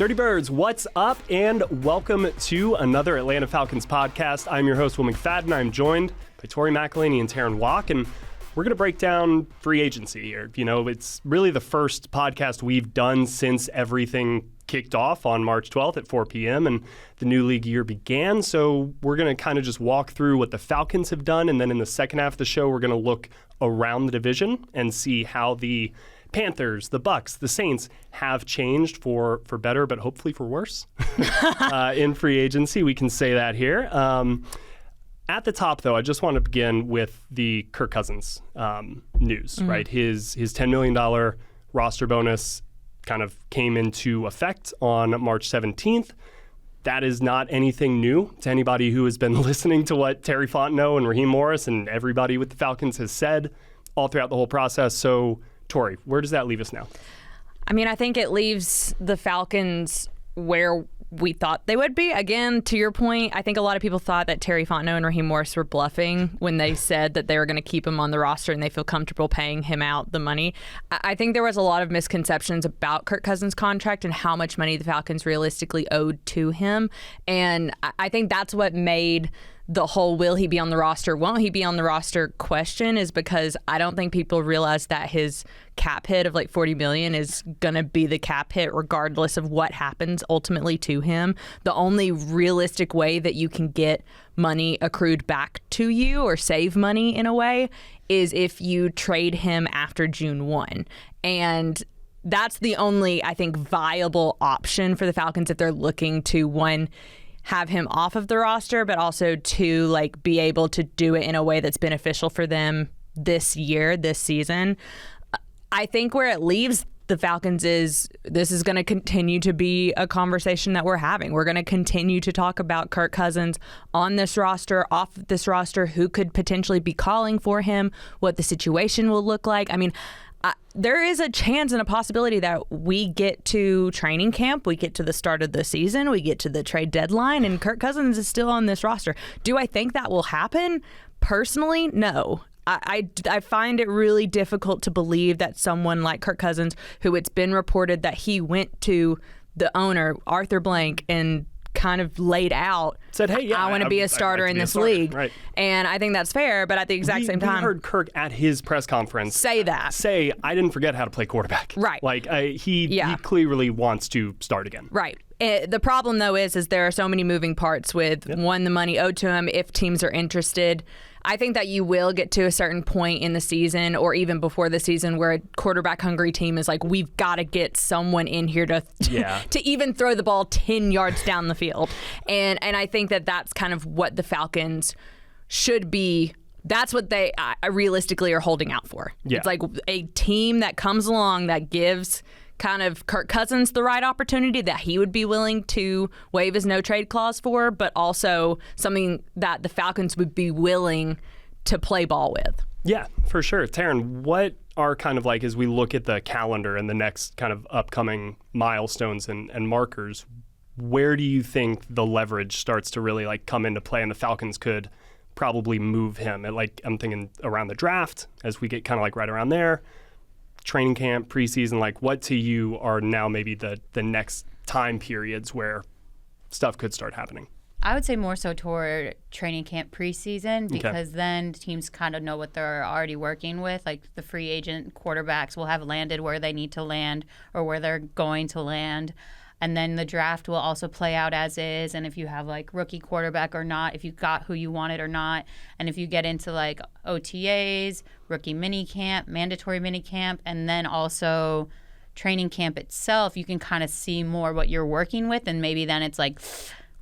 Dirty Birds, what's up? And welcome to another Atlanta Falcons podcast. I'm your host, Will McFadden. I'm joined by Tori and Terrin Walk, and we're going to break down free agency here. You know, it's really the first podcast we've done since everything kicked off on March 12th at 4 p.m. and the new league year began. So we're going to kind of just walk through what the Falcons have done, and then in the second half of the show, we're going to look around the division and see how the Panthers, the Bucks, the Saints have changed for better, but hopefully for worse in free agency. We can say that here. At the top, though, I just want to begin with the Kirk Cousins news, right? His $10 million roster bonus kind of came into effect on March 17th. That is not anything new to anybody who has been listening to what Terry Fontenot and Raheem Morris and everybody with the Falcons has said all throughout the whole process. So, Tori, where does that leave us now? I mean, I think it leaves the Falcons where we thought they would be. Again, to your point, I think a lot of people thought that Terry Fontenot and Raheem Morris were bluffing when they said that they were going to keep him on the roster and they feel comfortable paying him out the money. I think there was a lot of misconceptions about Kirk Cousins' contract and how much money the Falcons realistically owed to him. And I think that's what made the whole will he be on the roster, won't he be on the roster question, is because I don't think people realize that his cap hit of like $40 million is going to be the cap hit regardless of what happens ultimately to him. The only realistic way that you can get money accrued back to you or save money in a way is if you trade him after June 1. And that's the only, I think, viable option for the Falcons if they're looking to, one, have him off of the roster, but also to like be able to do it in a way that's beneficial for them this year, this season. I think where it leaves the Falcons is this is going to continue to be a conversation that we're having. We're going to continue to talk about Kirk Cousins on this roster, off this roster, who could potentially be calling for him, what the situation will look like. I mean, there is a chance and a possibility that we get to training camp, we get to the start of the season, we get to the trade deadline, and Kirk Cousins is still on this roster. Do I think that will happen? Personally, no. I find it really difficult to believe that someone like Kirk Cousins, who it's been reported that he went to the owner, Arthur Blank, and kind of laid out, said, hey, yeah, I want to be a starter in this league. Right. And I think that's fair, but at the exact same time, we heard Kirk at his press conference say, I didn't forget how to play quarterback. Right. Like, he clearly wants to start again. Right. The problem, though, is there are so many moving parts with, one, the money owed to him if teams are interested. I think that you will get to a certain point in the season or even before the season where a quarterback-hungry team is like, we've got to get someone in here to even throw the ball 10 yards down the field. And I think that that's kind of what the Falcons should be. That's what they realistically are holding out for. Yeah. It's like a team that comes along that gives kind of Kirk Cousins the right opportunity that he would be willing to waive his no-trade clause for, but also something that the Falcons would be willing to play ball with. Yeah, for sure. Terrin, what are kind of like, as we look at the calendar and the next kind of upcoming milestones and markers, where do you think the leverage starts to really like come into play and the Falcons could probably move him? And like, I'm thinking around the draft as we get kind of like right around there, training camp, preseason, like what to you are now maybe the next time periods where stuff could start happening? I would say more so toward training camp preseason because then teams kind of know what they're already working with. Like the free agent quarterbacks will have landed where they need to land or where they're going to land. And then the draft will also play out as is. And if you have like rookie quarterback or not, if you got who you wanted or not. And if you get into like OTAs, rookie mini camp, mandatory mini camp, and then also training camp itself, you can kind of see more what you're working with. And maybe then it's like,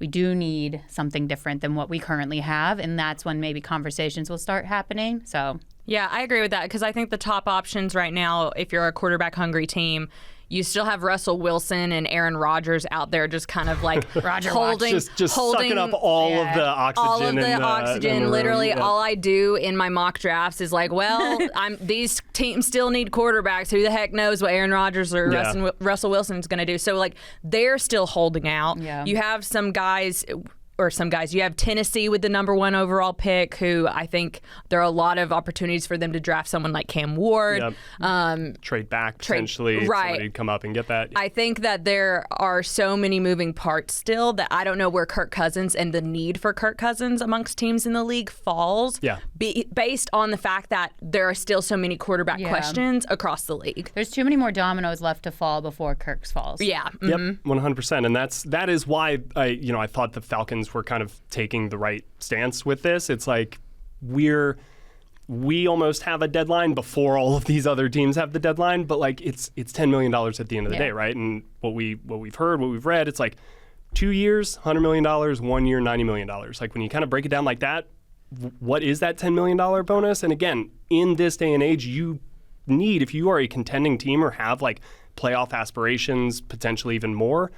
we do need something different than what we currently have. And that's when maybe conversations will start happening. So yeah, I agree with that because I think the top options right now, if you're a quarterback hungry team, you still have Russell Wilson and Aaron Rodgers out there just kind holding sucking up all of the oxygen. All of the oxygen. Literally, all I do in my mock drafts is like, well, these teams still need quarterbacks. Who the heck knows what Aaron Rodgers or Russell Wilson is going to do? So, like, they're still holding out. Yeah. You have some guys or some guys. You have Tennessee with the number 1 overall pick, who I think there are a lot of opportunities for them to draft someone like Cam Ward. Yep. Trade back potentially. Right. Somebody come up and get that. I think that there are so many moving parts still that I don't know where Kirk Cousins and the need for Kirk Cousins amongst teams in the league falls. Yeah. Based on the fact that there are still so many quarterback questions across the league. There's too many more dominoes left to fall before Kirk's falls. Yeah. Yep, 100%. And that is why I thought the Falcons were kind of taking the right stance with this. It's like we almost have a deadline before all of these other teams have the deadline, but like it's $10 million at the end of the day, right? And what we've heard, what we've read, it's like 2 years, $100 million, 1 year, $90 million. Like when you kind of break it down like that, what is that $10 million bonus? And again, in this day and age, you need, if you are a contending team or have like playoff aspirations, potentially even more,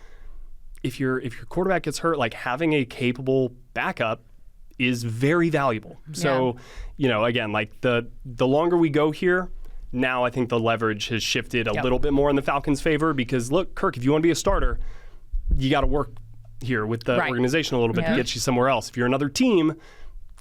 if your quarterback gets hurt, like having a capable backup is very valuable. So, again, like the longer we go here, now I think the leverage has shifted a little bit more in the Falcons' favor because look, Kirk, if you want to be a starter, you got to work here with the organization a little bit to get you somewhere else. If you're another team,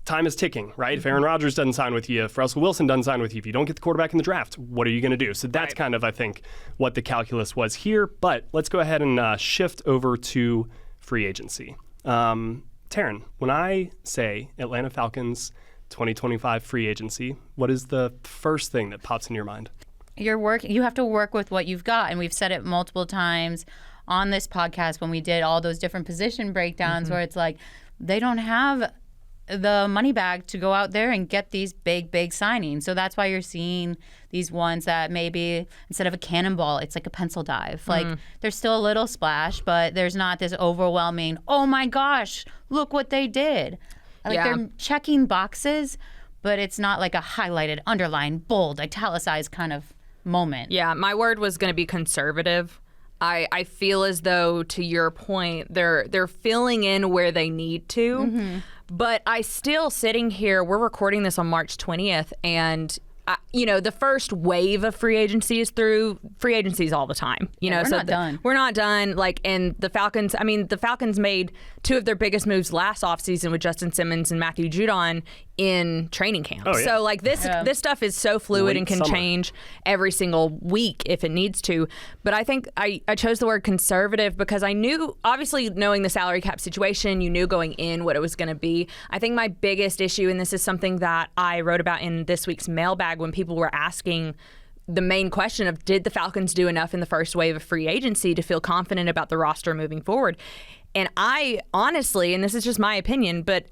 time is ticking, right? If Aaron Rodgers doesn't sign with you, if Russell Wilson doesn't sign with you, if you don't get the quarterback in the draft, what are you going to do? So that's kind of, I think, what the calculus was here. But let's go ahead and shift over to free agency. Terrin, when I say Atlanta Falcons 2025 free agency, what is the first thing that pops in your mind? You have to work with what you've got. And we've said it multiple times on this podcast when we did all those different position breakdowns where it's like they don't have the money bag to go out there and get these big signings. So that's why you're seeing these ones that maybe instead of a cannonball, it's like a pencil dive. Like there's still a little splash, but there's not this overwhelming, oh my gosh, look what they did. Like they're checking boxes, but it's not like a highlighted, underlined, bold, italicized kind of moment. Yeah, my word was going to be conservative. I feel as though, to your point, they're filling in where they need to. But I still sitting here, we're recording this on March 20th, and the first wave of free agency is through. Free agencies all the time. We're not done. We're not done. Like, and the Falcons, the Falcons made 2 of their biggest moves last offseason with Justin Simmons and Matthew Judon in training camp. Oh, yeah. So like this stuff is so fluid and can change every single week if it needs to. But I think I chose the word conservative because I knew, obviously knowing the salary cap situation, you knew going in what it was going to be. I think my biggest issue, and this is something that I wrote about in this week's mailbag when people were asking the main question of did the Falcons do enough in the first wave of free agency to feel confident about the roster moving forward? And I honestly, and this is just my opinion, but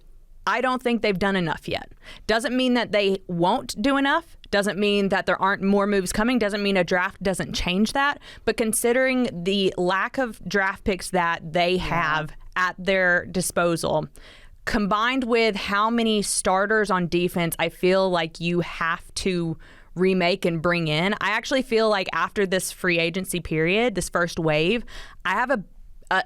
I don't think they've done enough yet. Doesn't mean that they won't do enough. Doesn't mean that there aren't more moves coming. Doesn't mean a draft doesn't change that. But considering the lack of draft picks that they have at their disposal, combined with how many starters on defense I feel like you have to remake and bring in, I actually feel like after this free agency period, this first wave, I have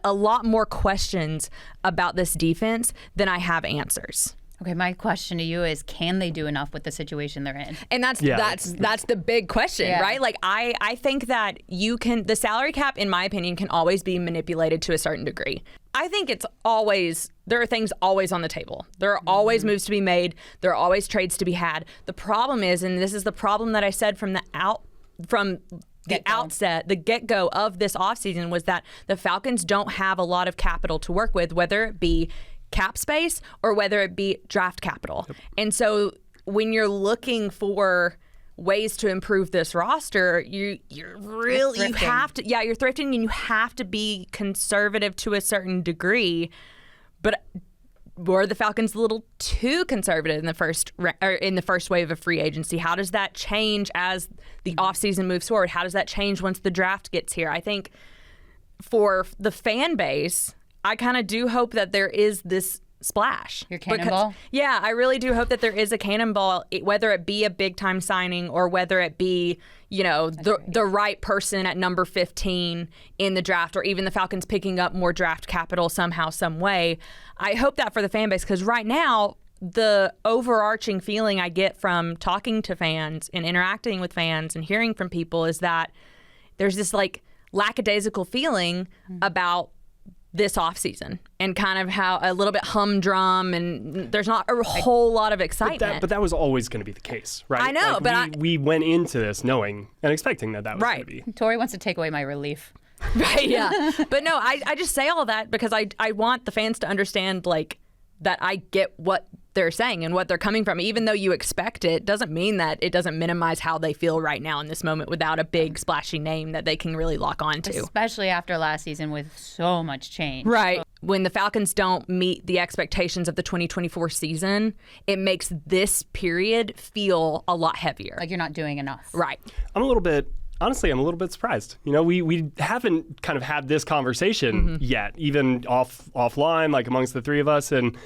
a lot more questions about this defense than I have answers. Okay, my question to you is, can they do enough with the situation they're in? And that's the big question, right? Like I think that the salary cap, in my opinion, can always be manipulated to a certain degree. I think there are things always on the table. There are always moves to be made. There are always trades to be had. The problem is, and this is the problem that I said from the outset, the get-go of this offseason, was that the Falcons don't have a lot of capital to work with, whether it be cap space or whether it be draft capital. Yep. And so when you're looking for ways to improve this roster, you're thrifting and you have to be conservative to a certain degree. But were the Falcons a little too conservative in the first wave of free agency? How does that change as the offseason moves forward? How does that change once the draft gets here? I think for the fan base, I kind of do hope that there is this splash. Your cannonball? I really do hope that there is a cannonball, whether it be a big-time signing or whether it be, the right person at number 15 in the draft, or even the Falcons picking up more draft capital somehow, some way. I hope that for the fan base, because right now, the overarching feeling I get from talking to fans and interacting with fans and hearing from people is that there's this like lackadaisical feeling about this offseason and kind of how a little bit humdrum and there's not a whole lot of excitement. But that was always going to be the case, right? I know, but we went into this knowing and expecting that was going to be. Tori wants to take away my relief. Right, yeah. But no, I just say all that because I want the fans to understand, like, that I get what they're saying and what they're coming from. Even though you expect it, doesn't mean that it doesn't minimize how they feel right now in this moment without a big splashy name that they can really lock on to. Especially after last season with so much change. Right. When the Falcons don't meet the expectations of the 2024 season, it makes this period feel a lot heavier. Like you're not doing enough. Right. I'm a little bit surprised. You know, we haven't kind of had this conversation yet, even offline, like amongst the three of us, and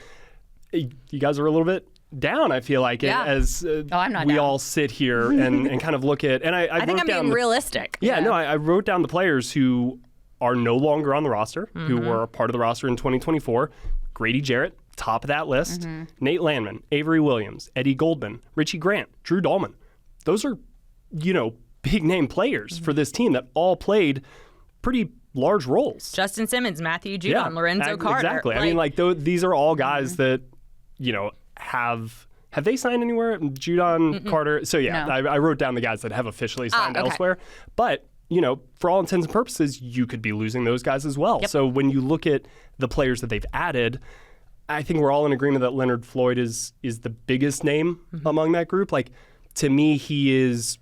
you guys are a little bit down, I feel like, as I'm not we down. all sit here and kind of look at, and I think wrote I'm down being realistic. Yeah, no, I wrote down the players who are no longer on the roster, who were a part of the roster in 2024. Grady Jarrett, top of that list. Nate Landman, Avery Williams, Eddie Goldman, Richie Grant, Drew Dahlman. Those are, big name players for this team that all played pretty large roles. Justin Simmons, Matthew Judon, Lorenzo Carter. Exactly. I mean, these are all guys that, have they signed anywhere? Judon, Carter. So yeah, No. I wrote down the guys that have officially signed okay. elsewhere. But, for all intents and purposes, you could be losing those guys as well. Yep. So when you look at the players that they've added, I think we're all in agreement that Leonard Floyd is the biggest name among that group. Like, to me, he is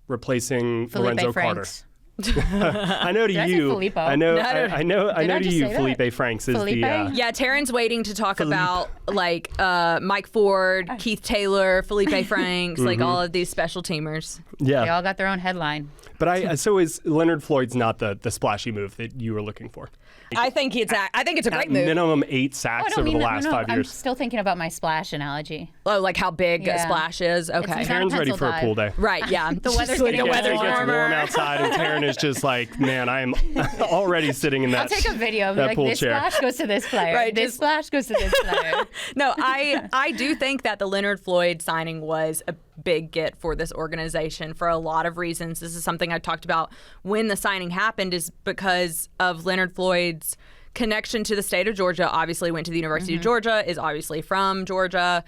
replacing Felipe Lorenzo Franks. Carter. I know to Did I say you. Filippo? I know. No. I know I to just you. say that? Felipe Franks is Felipe? the. Yeah, Terrin's waiting to talk about like Mike Ford, Keith Taylor, Felipe Franks, like all of these special teamers. Yeah. They all got their own headline. But so is Leonard Floyd's not the splashy move that you were looking for? I think it's a great move. Minimum 8 sacks over the last 5 I'm years. still thinking about my splash analogy. Oh, like how big a Yeah. splash is. Okay. not- Terrin's ready for a pencil pool day. Right. Yeah. The weather's Just getting the It weather's gets warmer. warm outside, and Terrin is just like, man, I am already sitting in that. I'll take a video and be that like, pool this chair. splash goes to this player. Right, This just- splash goes to this player. No, I do think that the Leonard Floyd signing was a big get for this organization for a lot of reasons. This is something I talked about when the signing happened, is because of Leonard Floyd's connection to the state of Georgia. Obviously went to the University of Georgia, is obviously from Georgia,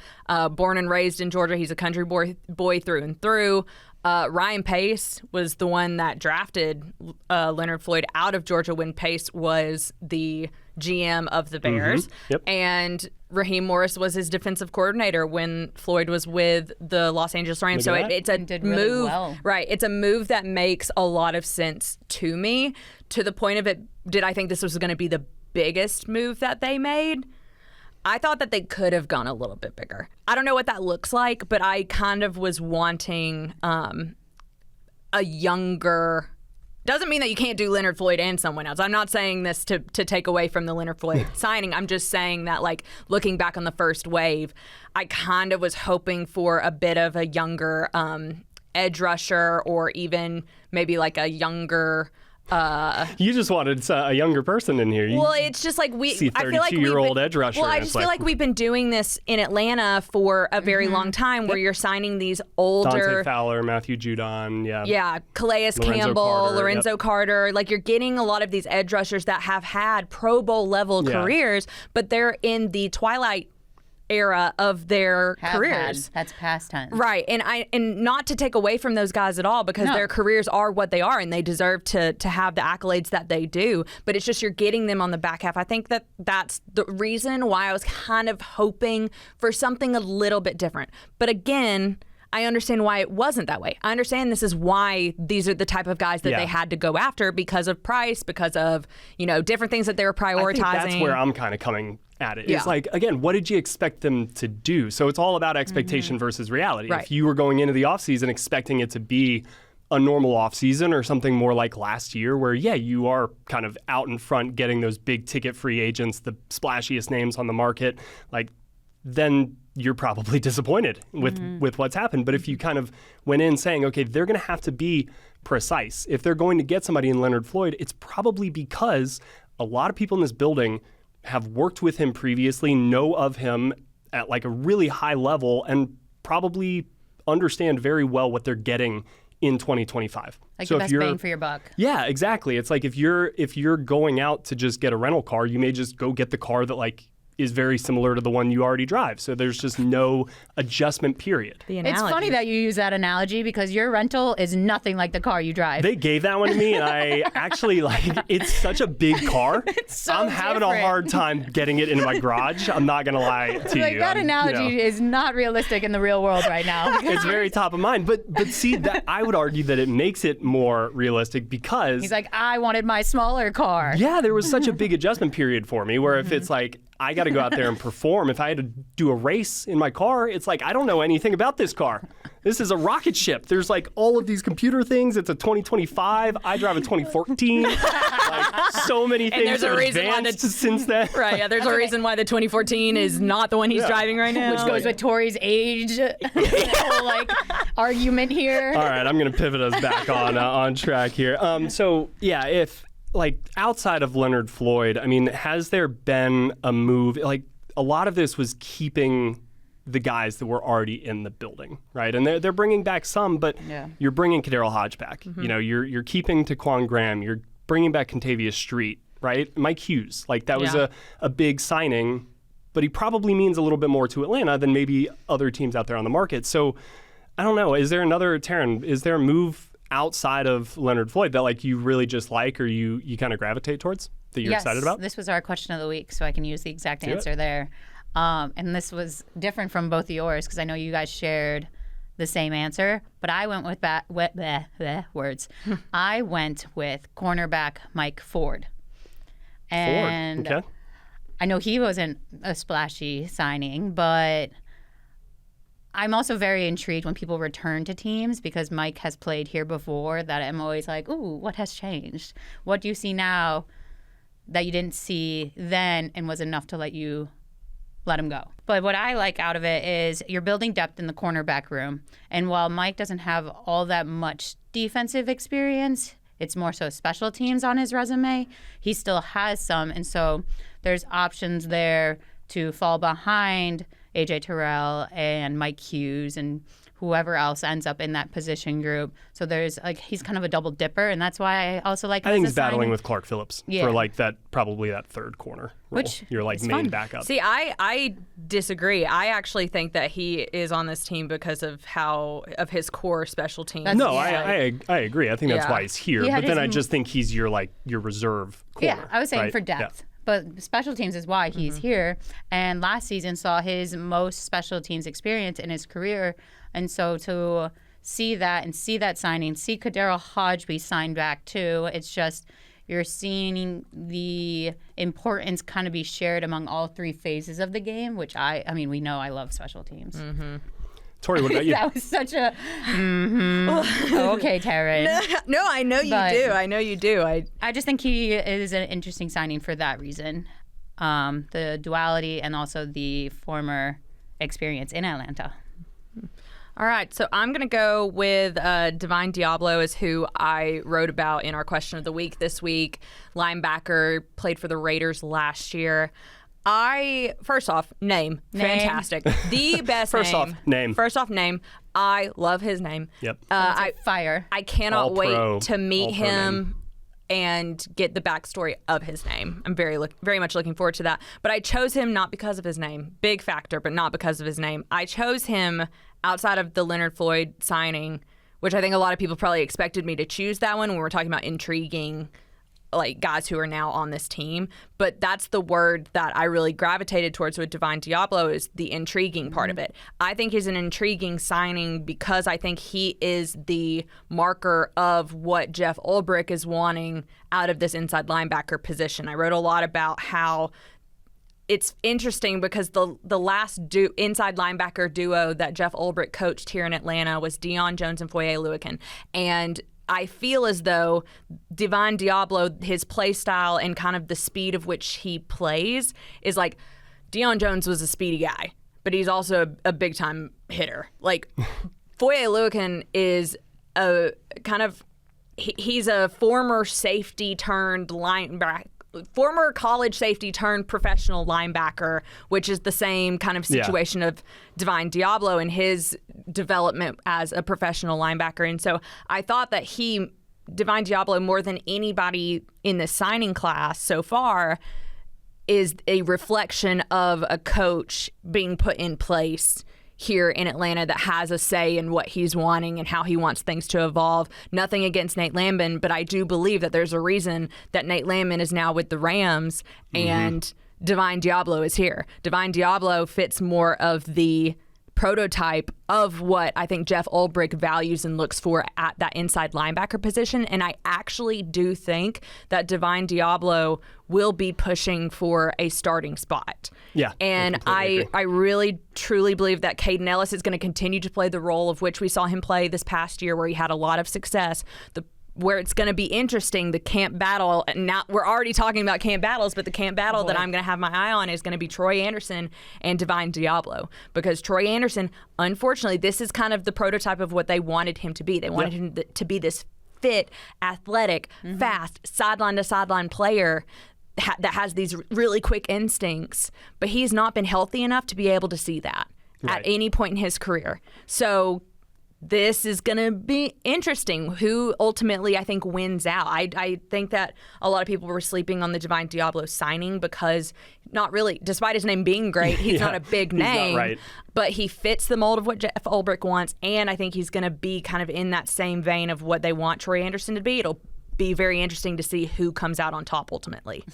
born and raised in Georgia. He's a country boy through and through. Ryan Pace was the one that drafted Leonard Floyd out of Georgia when Pace was the GM of the Bears. Yep. And Raheem Morris was his defensive coordinator when Floyd was with the Los Angeles Rams. So Look at that. it's a did really move, well. right? It's a move that makes a lot of sense to me. To the point of it, did I think this was going to be the biggest move that they made? I thought that they could have gone a little bit bigger. I don't know what that looks like, but I kind of was wanting a younger. Doesn't mean that you can't do Leonard Floyd and someone else. I'm not saying this to take away from the Leonard Floyd signing. I'm just saying that, like, looking back on the first wave, I kind of was hoping for a bit of a younger edge rusher, or even maybe like a younger. You just wanted a younger person in here. Well, it's just like see I feel like 32-year-old edge rusher. Well, I and just it's feel like we've been doing this in Atlanta for a very long time, where you're signing these older. Dante Fowler, Matthew Judon, Yeah, Calais Campbell, Carter, Lorenzo Carter. Like, you're getting a lot of these edge rushers that have had Pro Bowl level careers, but they're in the twilight era of their careers. That's past tense. Right, and not to take away from those guys at all, because their careers are what they are, and they deserve to have the accolades that they do. But it's just you're getting them on the back half. I think that's the reason why I was kind of hoping for something a little bit different. But again, I understand why it wasn't that way. I understand this is why these are the type of guys that they had to go after, because of price, because of different things that they were prioritizing. I think that's where I'm kind of coming at it. Yeah. It's like, again, what did you expect them to do? So it's all about expectation versus reality. Right. If you were going into the offseason expecting it to be a normal offseason or something more like last year, where, you are kind of out in front getting those big ticket free agents, the splashiest names on the market, then you're probably disappointed with what's happened. But if you kind of went in saying, okay, they're going to have to be precise. If they're going to get somebody in Leonard Floyd, it's probably because a lot of people in this building have worked with him previously, know of him at like a really high level, and probably understand very well what they're getting in 2025. Like so the best bang for your buck. Yeah, exactly. It's like if you're going out to just get a rental car, you may just go get the car that like is very similar to the one you already drive. So there's just no adjustment period. It's funny that you use that analogy because your rental is nothing like the car you drive. They gave that one to me, and I actually it's such a big car. It's so I'm having a hard time getting it into my garage. I'm not going to lie to you. That analogy is not realistic in the real world right now. It's very top of mind. But see, that I would argue that it makes it more realistic because... He's like, I wanted my smaller car. Yeah, there was such a big adjustment period for me where if it's like, I got to go out there and perform. If I had to do a race in my car, it's like, I don't know anything about this car. This is a rocket ship. There's like all of these computer things. It's a 2025. I drive a 2014. Like so many things there's a have reason why advanced since then. Right, yeah, there's a reason why the 2014 is not the one he's driving right now. Which goes with Tori's age whole, argument here. All right, I'm going to pivot us back on track here. So, yeah, if... like outside of Leonard Floyd, I mean, has there been a move? Like a lot of this was keeping the guys that were already in the building, right? And they're bringing back some, but you're bringing Kadarius Hodge back. You know, you're keeping Taquan Graham. You're bringing back Contavious Street, right? Mike Hughes, like that was a big signing, but he probably means a little bit more to Atlanta than maybe other teams out there on the market. So I don't know. Is there Terrin, is there a move outside of Leonard Floyd that like you really just like or you kind of gravitate towards that you're excited about? This was our question of the week, so I can use the exact answer there. And this was different from both of yours because I know you guys shared the same answer, but I went with I went with cornerback Mike Ford. And okay. I know he wasn't a splashy signing, but I'm also very intrigued when people return to teams because Mike has played here before that I'm always like, ooh, what has changed? What do you see now that you didn't see then and was enough to let him go? But what I like out of it is you're building depth in the cornerback room. And while Mike doesn't have all that much defensive experience, it's more so special teams on his resume, he still has some. And so there's options there to fall behind A.J. Terrell and Mike Hughes and whoever else ends up in that position group. So there's he's kind of a double dipper, and that's why I also like him. I think he's battling with Clark Phillips for like probably that third corner role. Which you're like main backup. See, I disagree. I actually think that he is on this team because of his core special teams. I agree. I think that's why he's here. But then I just think he's your reserve corner. Yeah, I was saying for depth. Yeah. But special teams is why he's here. And last season saw his most special teams experience in his career. And so to see that signing, see Kadarius Hodge be signed back too, it's just you're seeing the importance kind of be shared among all three phases of the game, which I mean, we know I love special teams. Mm-hmm. Tori, what about you? That was such a okay, Terrin. No, I know you do. I know you do. I just think he is an interesting signing for that reason. The duality and also the former experience in Atlanta. All right, so I'm going to go with Divine Diablo is who I wrote about in our question of the week this week. Linebacker, played for the Raiders last year. First off, name. Fantastic. The best name. First off, name. I love his name. Yep. Fire. I cannot wait to meet him and get the backstory of his name. I'm very much looking forward to that. But I chose him not because of his name. Big factor, but not because of his name. I chose him outside of the Leonard Floyd signing, which I think a lot of people probably expected me to choose that one when we're talking about intriguing guys who are now on this team. But that's the word that I really gravitated towards with Divine Diablo is the intriguing part of it. I think he's an intriguing signing because I think he is the marker of what Jeff Ulbrich is wanting out of this inside linebacker position. I wrote a lot about how it's interesting because the last inside linebacker duo that Jeff Ulbrich coached here in Atlanta was Deion Jones and Foye Oluokun. And I feel as though Divine Diablo, his play style and kind of the speed of which he plays is like Deion Jones was a speedy guy, but he's also a big time hitter. Like Foye Oluokun is a kind of he's a former safety turned former college safety turned professional linebacker, which is the same kind of situation of Divine Deablo and his development as a professional linebacker. And so I thought that Divine Deablo, more than anybody in the signing class so far, is a reflection of a coach being put in place here in Atlanta that has a say in what he's wanting and how he wants things to evolve. Nothing against Nate Landman, but I do believe that there's a reason that Nate Landman is now with the Rams and Divine Deablo is here. Divine Deablo fits more of the prototype of what I think Jeff Ulbrich values and looks for at that inside linebacker position. And I actually do think that Divine Deablo will be pushing for a starting spot. Yeah. And I really, truly believe that Caden Ellis is going to continue to play the role of which we saw him play this past year, where he had a lot of success. Where it's going to be interesting, the camp battle. Now we're already talking about camp battles, but the camp battle that I'm going to have my eye on is going to be Troy Anderson and Divine Deablo, because Troy Anderson, unfortunately, this is kind of the prototype of what they wanted him to be. They wanted him to be this fit, athletic, fast, sideline to sideline player that has these really quick instincts, but he's not been healthy enough to be able to see that at any point in his career. So this is going to be interesting. Who ultimately, I think, wins out. I think that a lot of people were sleeping on the Divine Deablo signing because not really, despite his name being great, he's not a big name. But he fits the mold of what Jeff Ulbrich wants, and I think he's going to be kind of in that same vein of what they want Troy Anderson to be. It'll be very interesting to see who comes out on top ultimately.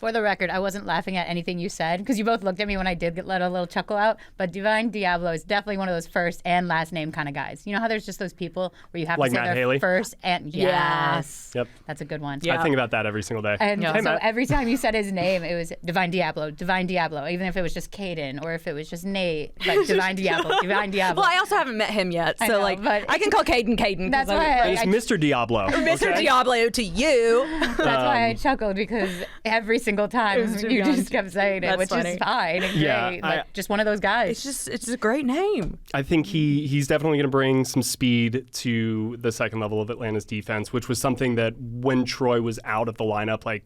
For the record, I wasn't laughing at anything you said because you both looked at me when I did let a little chuckle out. But Divine Deablo is definitely one of those first and last name kind of guys. You know how there's just those people where you have like to say Matt their Haley? first and yes. Yep. That's a good one. I think about that every single day. And Hey, so Matt. every time you said his name, it was Divine Deablo, even if it was just Caden or if it was just Nate, like Divine Diablo, Divine Diablo. Well, I also haven't met him yet, so I know, but I can call Caden. That's why It's Mr. Diablo. Mr. okay? Diablo to you. That's why I chuckled, because every single time you just kept saying it, That's which funny. is fine and great. Like, just one of those guys. It's a great name. I think he's definitely going to bring some speed to the second level of Atlanta's defense, which was something that when Troy was out of the lineup, like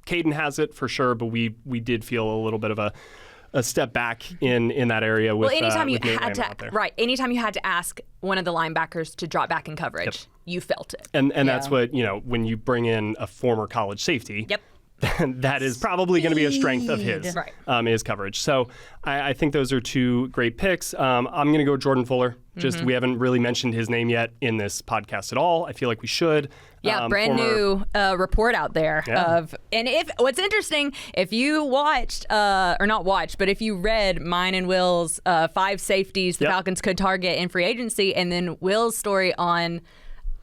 Caden has it for sure, but we did feel a little bit of a step back in that area with anytime you Nate had Landman out there. anytime you had to ask one of the linebackers to drop back in coverage, you felt it. And that's what, when you bring in a former college safety. Yep. That is probably going to be a strength of his, his coverage. So I think those are two great picks. I'm going to go Jordan Fuller. We haven't really mentioned his name yet in this podcast at all. I feel like we should. Yeah, brand new report out there and if what's interesting, if you watched or not watched, but if you read mine and Will's 5 safeties the Falcons could target in free agency, and then Will's story on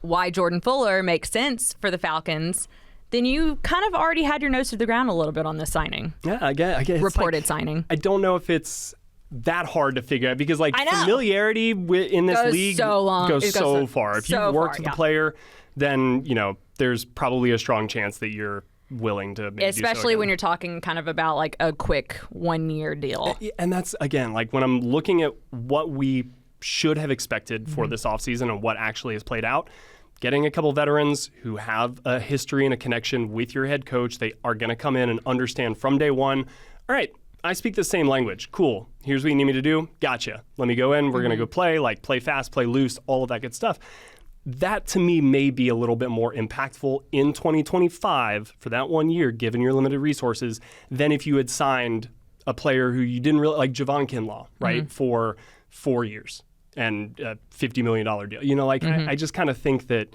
why Jordan Fuller makes sense for the Falcons, then you kind of already had your nose to the ground a little bit on this signing. Yeah, I guess reported signing. I don't know if it's that hard to figure out because I know. familiarity in this league goes so far. If you've worked with a player, then there's probably a strong chance that you're willing to maybe especially do so when you're talking kind of about like a quick 1-year deal. And that's, again, like when I'm looking at what we should have expected for this offseason and what actually has played out, getting a couple veterans who have a history and a connection with your head coach, they are going to come in and understand from day one, all right, I speak the same language. Cool. Here's what you need me to do. Gotcha. Let me go in. We're going to go play fast, play loose, all of that good stuff. That, to me, may be a little bit more impactful in 2025 for that 1 year, given your limited resources, than if you had signed a player who you didn't really like, Javon Kinlaw, right, for 4 years and a $50 million deal. I just kind of think that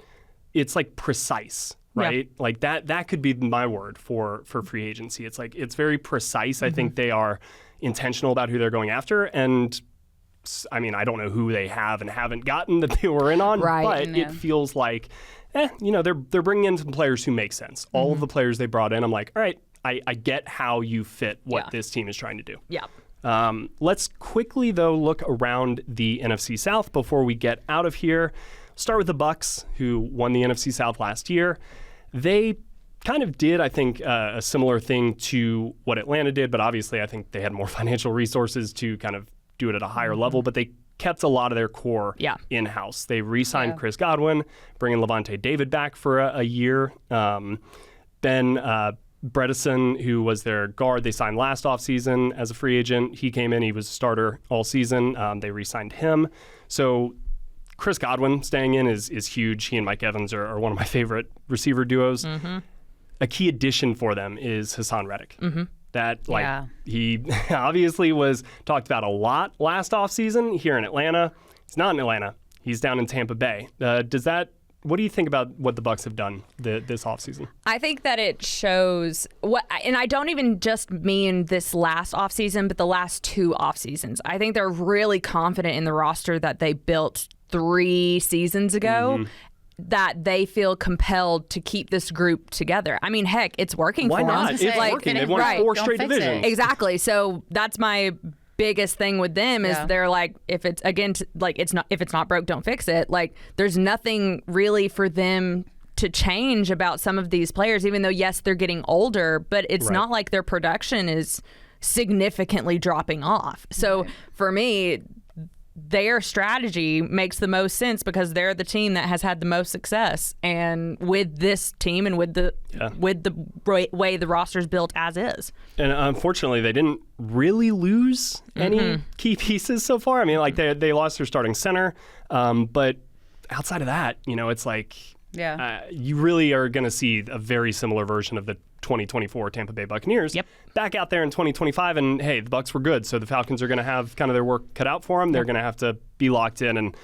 it's like precise, right? Yeah. Like that could be my word for free agency. It's like, it's very precise. I think they are intentional about who they're going after. And I mean, I don't know who they have and haven't gotten that they were in on, but it feels like, they're bringing in some players who make sense. All of the players they brought in, I'm like, all right, I get how you fit what this team is trying to do. Yeah. Let's quickly, though, look around the NFC South before we get out of here. Start with the Bucs, who won the NFC South last year. They kind of did, I think, a similar thing to what Atlanta did, but obviously I think they had more financial resources to kind of do it at a higher level, but they kept a lot of their core in-house. They re-signed Chris Godwin, bringing Levante David back for a year. Ben Bredesen, who was their guard, they signed last offseason as a free agent. He came in, he was a starter all season. They re-signed him. So Chris Godwin staying in is huge. He and Mike Evans are one of my favorite receiver duos. A key addition for them is Hassan Reddick. That, he obviously was talked about a lot last offseason here in Atlanta. He's not in Atlanta. He's down in Tampa Bay. What do you think about what the Bucs have done this offseason? I think that it shows and I don't even just mean this last offseason, but the last 2 offseasons. I think they're really confident in the roster that they built 3 seasons ago, that they feel compelled to keep this group together. I mean, heck, it's working for them. Why not? It's working. They've won 4 straight divisions. Exactly. So that's my biggest thing with them is they're like, if it's not broke, don't fix it. Like, there's nothing really for them to change about some of these players, even though yes, they're getting older, but it's not like their production is significantly dropping off. So for me, their strategy makes the most sense because they're the team that has had the most success, and with this team and with the way the roster's built as is. And unfortunately, they didn't really lose any key pieces so far. I mean, like they lost their starting center, but outside of that, it's like you really are going to see a very similar version of the 2024 Tampa Bay Buccaneers back out there in 2025. And hey, the Bucs were good, so the Falcons are going to have kind of their work cut out for them. They're going to have to be locked in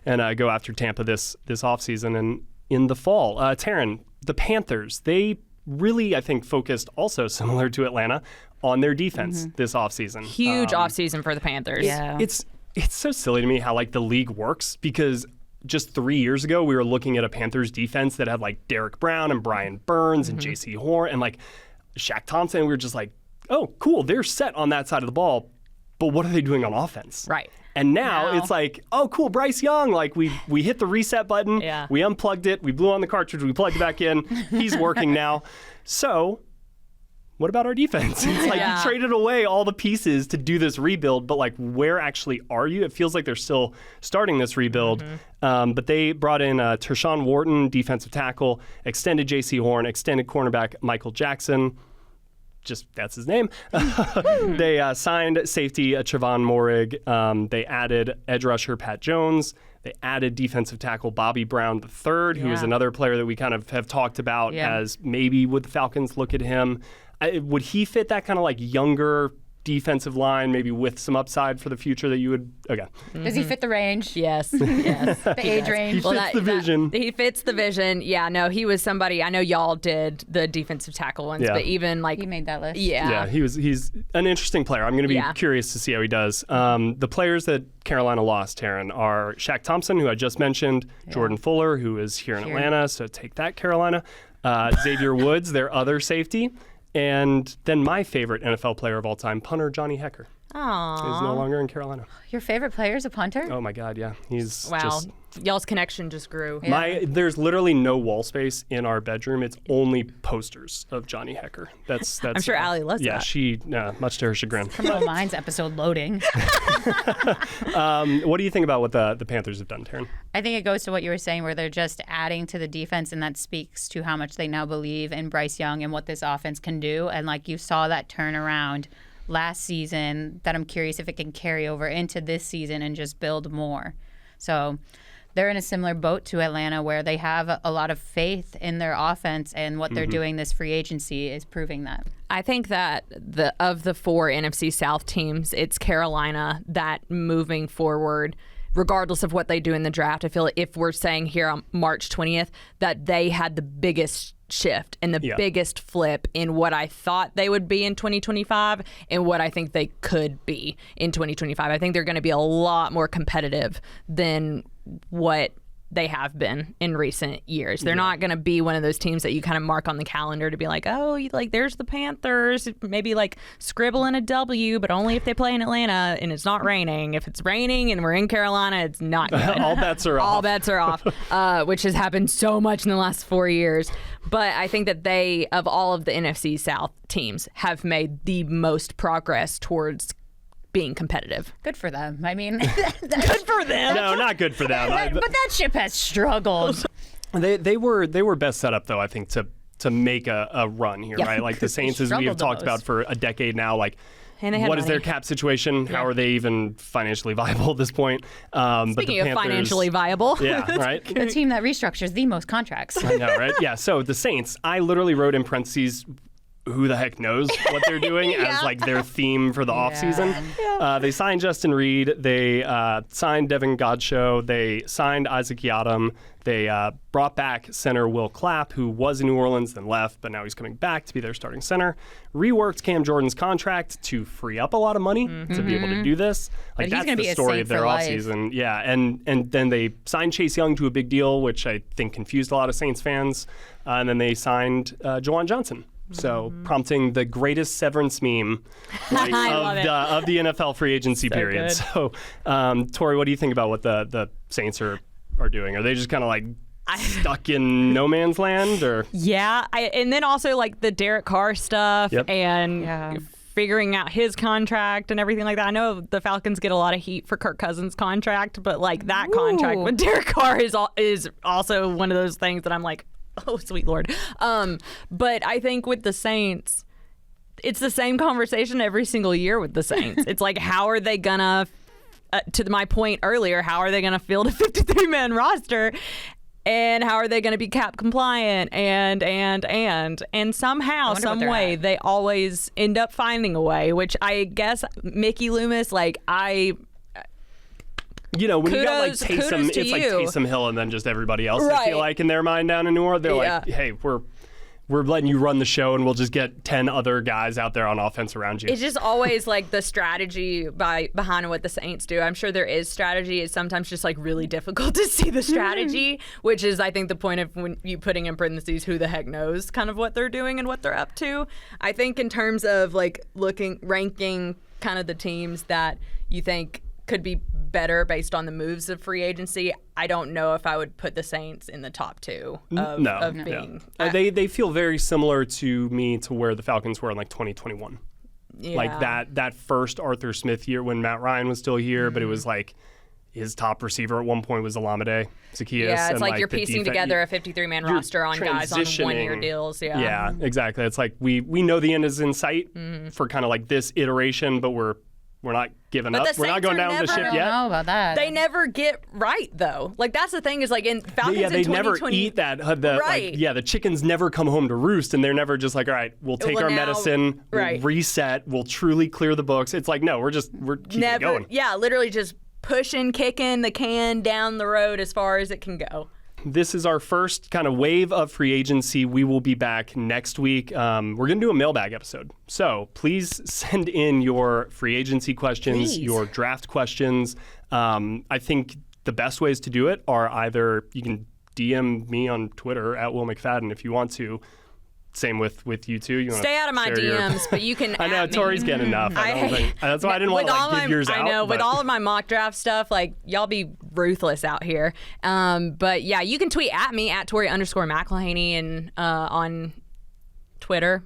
and go after Tampa this offseason and in the fall. Terrin, the Panthers, they really, I think, focused also similar to Atlanta on their defense this offseason. Huge offseason for the Panthers. Yeah. It's so silly to me how the league works, because just 3 years ago, we were looking at a Panthers defense that had Derek Brown and Brian Burns and J.C. Horn and Shaq Thompson. We were just like, oh, cool, they're set on that side of the ball, but what are they doing on offense? Right. And now it's like, oh, cool, Bryce Young. We hit the reset button, we unplugged it, we blew on the cartridge, we plugged it back in. He's working now. So what about our defense? It's you traded away all the pieces to do this rebuild, but where actually are you? It feels like they're still starting this rebuild. But they brought in Tershawn Wharton, defensive tackle, extended J.C. Horn, extended cornerback Michael Jackson. Just that's his name. They signed safety Trevon Moehrig. They added edge rusher Pat Jones. They added defensive tackle Bobby Brown III, who is another player that we kind of have talked about as maybe would the Falcons look at him. Would he fit that kind of younger defensive line, maybe with some upside for the future that you would? Okay. Does he fit the range? Yes. The age range. He fits the vision. He fits the vision. Yeah, no, he was somebody, I know y'all did the defensive tackle ones, but even he made that list. Yeah, he's an interesting player. I'm going to be curious to see how he does. The players that Carolina lost, Terrin, are Shaq Thompson, who I just mentioned, Jordan Fuller, who is here in Atlanta, so take that, Carolina. Xavier Woods, their other safety. And then my favorite NFL player of all time, punter Johnny Hekker, is no longer in Carolina. Your favorite player is a punter? Oh my God, yeah. He's y'all's connection just grew. There's literally no wall space in our bedroom. It's only posters of Johnny Hekker. That's. I'm sure Allie loves that. Yeah, she much to her chagrin. Criminal Minds episode loading. What do you think about what the Panthers have done, Terrin? I think it goes to what you were saying, where they're just adding to the defense, and that speaks to how much they now believe in Bryce Young and what this offense can do. And you saw that turnaround last season, that I'm curious if it can carry over into this season and just build more. So they're in a similar boat to Atlanta, where they have a lot of faith in their offense, and what they're doing this free agency is proving that. I think that of the 4 NFC South teams, it's Carolina that moving forward, regardless of what they do in the draft, I feel like if we're saying here on March 20th that they had the biggest shift and the biggest flip in what I thought they would be in 2025 and what I think they could be in 2025. I think they're going to be a lot more competitive than what they have been in recent years. They're not going to be one of those teams that you kind of mark on the calendar to be like, oh, there's the Panthers, maybe scribble in a W, but only if they play in Atlanta and it's not raining. If it's raining and we're in Carolina, it's not good. All bets are off. All bets are off, which has happened so much in the last 4 years. But I think that they, of all of the NFC South teams, have made the most progress towards being competitive. Good for them. I mean, good for them. No, not good for them. But that ship has struggled. They were best set up, though, I think, to to make a run here, right? Like the Saints, as we have talked about for a decade now, like what is their cap situation? How are they even financially viable at this point? Speaking but the of Panthers, financially viable. Yeah, right? The team that restructures the most contracts. I know, right? Yeah, so the Saints, I literally wrote in parentheses, who the heck knows what they're doing as like their theme for the offseason. They signed Justin Reed. They signed Devin Godchaux. They signed Isaac Yiadom. They brought back center Will Clapp, who was in New Orleans, then left, but now he's coming back to be their starting center. Reworked Cam Jordan's contract to free up a lot of money to be able to do this. Like, that's the story of their offseason. Yeah, and then they signed Chase Young to a big deal, which I think confused a lot of Saints fans. And then they signed Juwan Johnson. So prompting the greatest severance meme of the NFL free agency period. Good. So, Tori, what do you think about what the Saints are doing? Are they just kind of like stuck in no man's land, or? Yeah, and then also like the Derek Carr stuff and figuring out his contract and everything like that. I know the Falcons get a lot of heat for Kirk Cousins' contract, but like that contract with Derek Carr is also one of those things that I'm like, oh, sweet Lord. But I think with the Saints, it's the same conversation every single year with the Saints. It's like, how are they going to, to my point earlier, how are they going to field a 53-man roster? And how are they going to be cap compliant? And somehow, some way, they always end up finding a way, which I guess Mickey Loomis, like, you know, when you got like kudos Taysom, to it's like you. Taysom Hill and then just everybody else. Right. I feel like in their mind down in New Orleans, they're like, hey, we're letting you run the show and we'll just get 10 other guys out there on offense around you. It's just always like the strategy behind what the Saints do. I'm sure there is strategy. It's sometimes just like really difficult to see the strategy, which is, I think, the point of when you putting in parentheses, who the heck knows kind of what they're doing and what they're up to. I think in terms of like ranking kind of the teams that you think could be better based on the moves of free agency, I don't know if I would put the Saints in the top two of being. They feel very similar to me to where the Falcons were in like 2021. Yeah. Like that first Arthur Smith year when Matt Ryan was still here, but it was like his top receiver at one point was Olamide Zaccheaus. Yeah, it's and like you're piecing together a 53-man roster on guys on one-year deals. Yeah, exactly. It's like we know the end is in sight for kind of like this iteration, but we're not giving up. We're not going down with the ship yet. I don't know about that. They never get right, though. Like, that's the thing is, like, in Falcons in 2020... Yeah, they never eat that. Right. Like, the chickens never come home to roost, and they're never just like, all right, we'll take our medicine, we'll reset, we'll truly clear the books. It's like, no, we're keeping going. Yeah, literally just pushing, kicking the can down the road as far as it can go. This is our first kind of wave of free agency. We will be back next week. We're going to do a mailbag episode. So please send in your free agency questions, your draft questions. I think the best ways to do it are either you can DM me on Twitter at Will McFadden if you want to. Same with you two. You stay out of my DMs, but you can. I know Tori's getting enough. That's why I didn't want to give yours out. I know with all of my mock draft stuff, like y'all be ruthless out here. But yeah, you can tweet at me at Tori_McElhaney and on Twitter.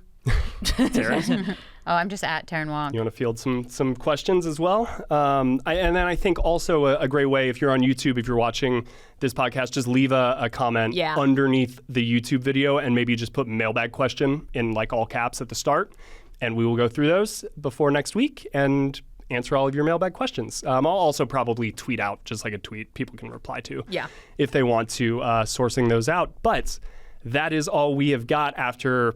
Terrin? Oh, I'm just at Terrin Wong. You want to field some questions as well? And then I think also a great way, if you're on YouTube, if you're watching this podcast, just leave a comment underneath the YouTube video and maybe just put mailbag question in like all caps at the start. And we will go through those before next week and answer all of your mailbag questions. I'll also probably tweet out just like a tweet people can reply to if they want to, sourcing those out. But that is all we have got after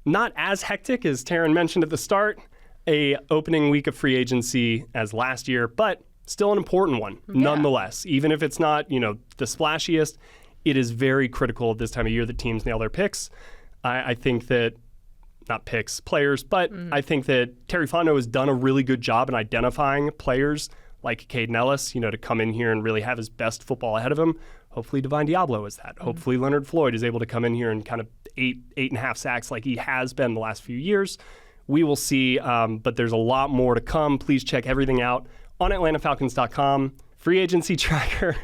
not as hectic as Terrin mentioned at the start, a opening week of free agency as last year, but still an important one nonetheless. Even if it's not, the splashiest, it is very critical at this time of year that teams nail their picks. I think that, not picks, players, but I think that Terry Fontenot has done a really good job in identifying players like Caden Ellis, to come in here and really have his best football ahead of him. Hopefully Divine Diablo is that. Hopefully Leonard Floyd is able to come in here and kind of 8.5 sacks like he has been the last few years. We will see, but there's a lot more to come. Please check everything out on AtlantaFalcons.com. Free agency tracker.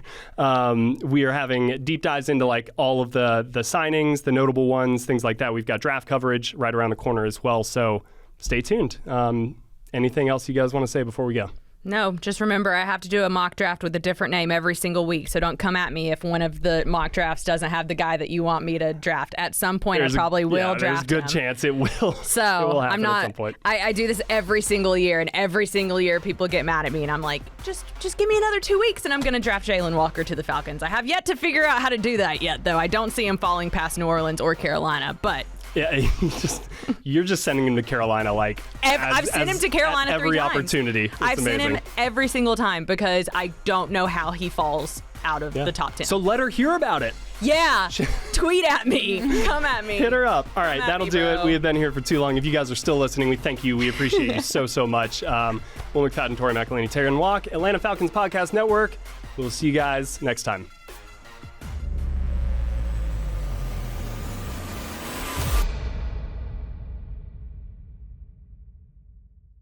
We are having deep dives into like all of the signings, the notable ones, things like that. We've got draft coverage right around the corner as well. So stay tuned. Anything else you guys want to say before we go? No, just remember I have to do a mock draft with a different name every single week. So don't come at me if one of the mock drafts doesn't have the guy that you want me to draft. At some point, I probably will draft There's a good chance it will. So it will I'm not. At some point. I do this every single year, and every single year people get mad at me, and I'm like, just give me another 2 weeks, and I'm going to draft Jalen Walker to the Falcons. I have yet to figure out how to do that yet, though. I don't see him falling past New Orleans or Carolina, but. Yeah, you're just sending him to Carolina I've sent him to Carolina every 3 times. Opportunity. I've amazing. sent him every single time because I don't know how he falls out of the top 10. So let her hear about it. Yeah, tweet at me. Come at me. Hit her up. All right, that'll do it. We have been here for too long. If you guys are still listening, we thank you. We appreciate you so much. Will McFadden, Tori McElhaney, Terrin Walk, Atlanta Falcons Podcast Network. We'll see you guys next time.